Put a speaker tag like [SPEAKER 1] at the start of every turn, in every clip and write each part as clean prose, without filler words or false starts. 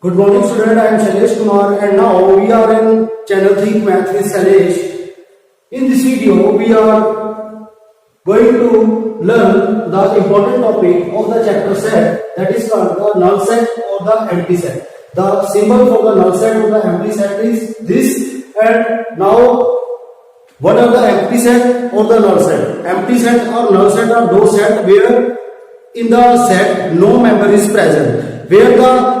[SPEAKER 1] Good morning student, I am Shailesh Kumar and now we are in channel 3 Math with Shailesh. In this video we are going to learn the important topic of the chapter set, that is called the null set or the empty set. The symbol for the null set or the empty set is this, and now what are the empty set or the null set? Empty set or null set are those set where in the set no member is present. Where the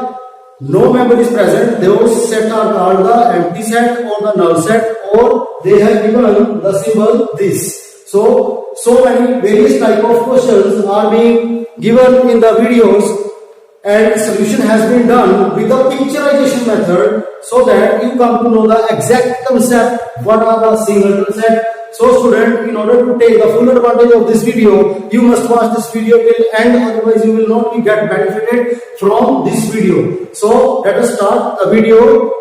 [SPEAKER 1] no member is present, those sets are called the empty set or the null set, or they have given the symbol this. So many various type of questions are being given in the videos, and solution has been done with the picturization method so that you come to know the exact concept what are the singleton set. So student, in order to take the full advantage of this video, you must watch this video till end, otherwise you will not be get benefited from this video. So let us start the video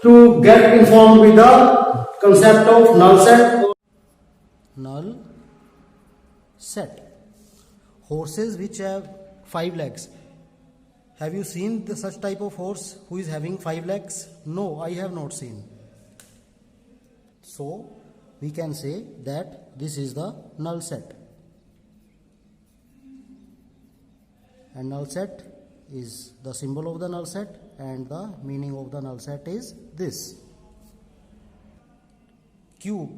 [SPEAKER 1] to get informed with the concept of null set.
[SPEAKER 2] Null set. Horses which have 5 legs. Have you seen such type of horse who is having 5 legs? No, I have not seen. So we can say that this is the null set. And null set is the symbol of the null set, and the meaning of the null set is this. Cube.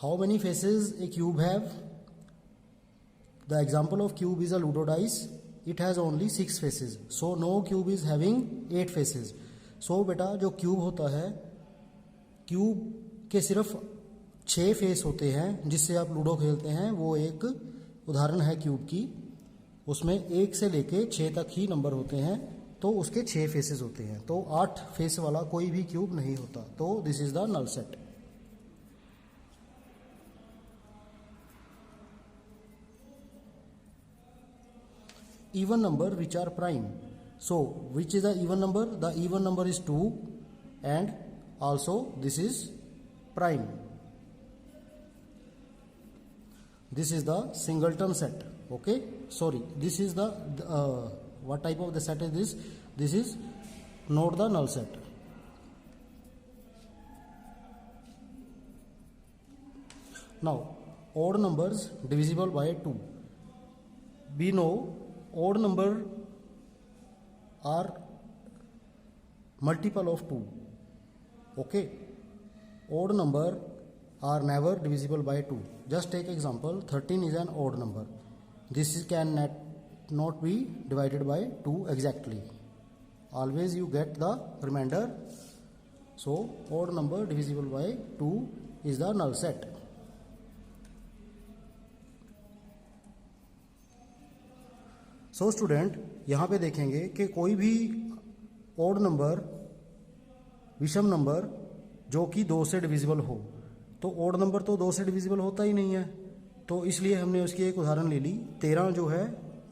[SPEAKER 2] How many faces a cube have? The example of cube is a Ludo dice. It has only 6 faces. So no cube is having 8 faces. So बेटा जो cube होता है, cube के सिर्फ 6 face होते हैं जिससे आप लूडो खेलते हैं, वो एक उदाहरण है क्यूब की. उसमें 1 से लेके 6 तक ही नंबर होते हैं, तो उसके 6 फेसेस होते हैं. तो 8 फेस वाला कोई भी क्यूब नहीं होता. तो this is the null set. Even number which are prime. So which is the even number? The even number is 2, and also this is prime. This is the singleton set. Okay, sorry, this is the what type of the set is this? This is not the null set. Now odd numbers divisible by 2. We know odd number are multiple of 2. Okay, odd number are never divisible by 2. Just take example, 13 is an odd number. This can not be divided by 2 exactly. Always you get the remainder. So odd number divisible by 2 is the null set. So student, यहाँ पे देखेंगे कि कोई भी odd number, विषम number जो कि 2 से डिविजिबल हो, तो ओड नंबर तो 2 से डिविजिबल होता ही नहीं है. तो इसलिए हमने उसकी एक उदाहरण ले ली. 13 जो है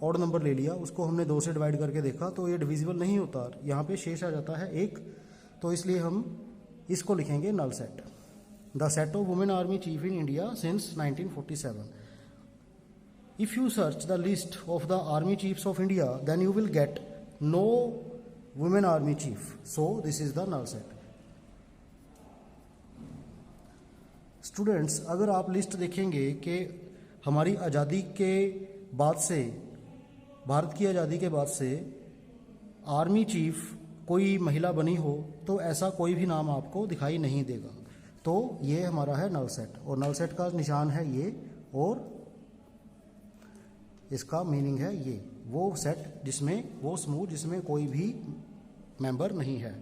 [SPEAKER 2] ओड नंबर ले लिया, उसको हमने 2 से डिवाइड करके देखा तो ये डिविजिबल नहीं होता. यहाँ पे शेष आ जाता है 1. तो इसलिए हम इसको लिखेंगे null set. The set of women army chief in India since 1947. If you search the list of the army chiefs of India, then you will get no women army chief. So this is the null set. Students, अगर आप list देखेंगे कि हमारी आज़ादी के बाद से, भारत की आज़ादी के बाद से आर्मी चीफ कोई महिला बनी हो, तो ऐसा कोई भी नाम आपको दिखाई नहीं देगा. तो ये हमारा है नल सेट, और नल सेट का निशान है ये, और इसका मीनिंग है ये. वो सेट जिसमें, वो समूह जिसमें कोई भी मेंबर नहीं है.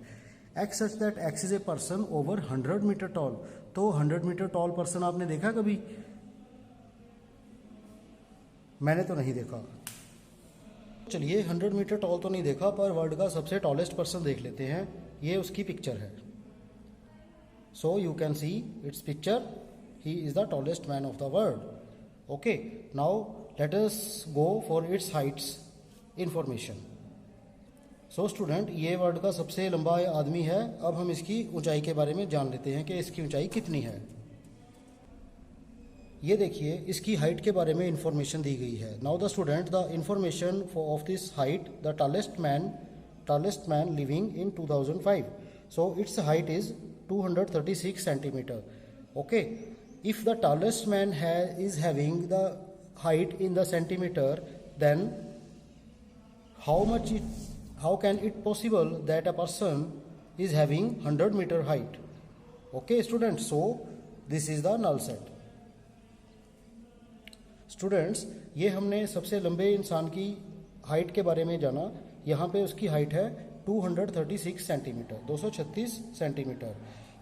[SPEAKER 2] X such that x is a person over 100 metre tall. तो 100 मीटर टॉल पर्सन आपने देखा कभी? मैंने तो नहीं देखा. चलिए 100 मीटर टॉल तो नहीं देखा, पर वर्ल्ड का सबसे टॉलेस्ट पर्सन देख लेते हैं. ये उसकी पिक्चर है. So you can see it's picture. He is the tallest man of the world. Okay, now let us go for its heights information. So student, ये वर्ल्ड का सबसे लंबा आदमी है. अब हम इसकी ऊंचाई के बारे में जान लेते हैं कि इसकी ऊंचाई कितनी है. ये देखिए इसकी हाइट के बारे में इंफॉर्मेशन दी गई है. Now the student the information of this height, the tallest man living in 2005. So its height is 236 centimeter. Okay, if the tallest man is having the height in the centimeter, then how can it possible that a person is having 100-meter height? Okay students, so this is the null set. Students, ये हमने सबसे लंबे इंसान की height के बारे में जाना. यहाँ पे उसकी हाइट है 236 सेंटीमीटर, 236 सेंटीमीटर,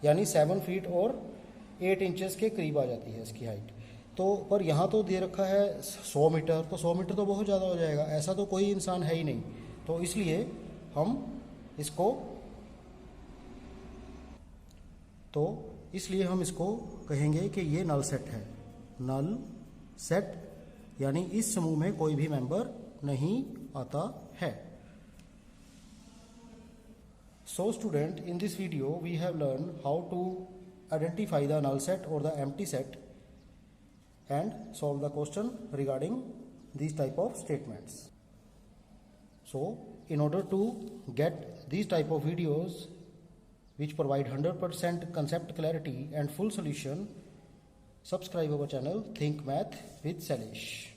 [SPEAKER 2] यानी 7 फीट और 8 इंचेस के करीब आ जाती है इसकी हाइट. तो पर यहाँ तो दे रखा है 100 मीटर, तो 100 मीटर तो बहुत ज़्यादा हो जाएगा, ऐसा तो कोई इंसान है ही नहीं. तो इसलिए हम इसको कहेंगे कि ये नल सेट है. नल सेट यानी इस समूह में कोई भी मेंबर नहीं आता है. So student, in this video we have learned how to identify the null set or the empty set and solve the question regarding these type of statements. So in order to get these type of videos which provide 100% concept clarity and full solution, subscribe our channel Think Math with Salish.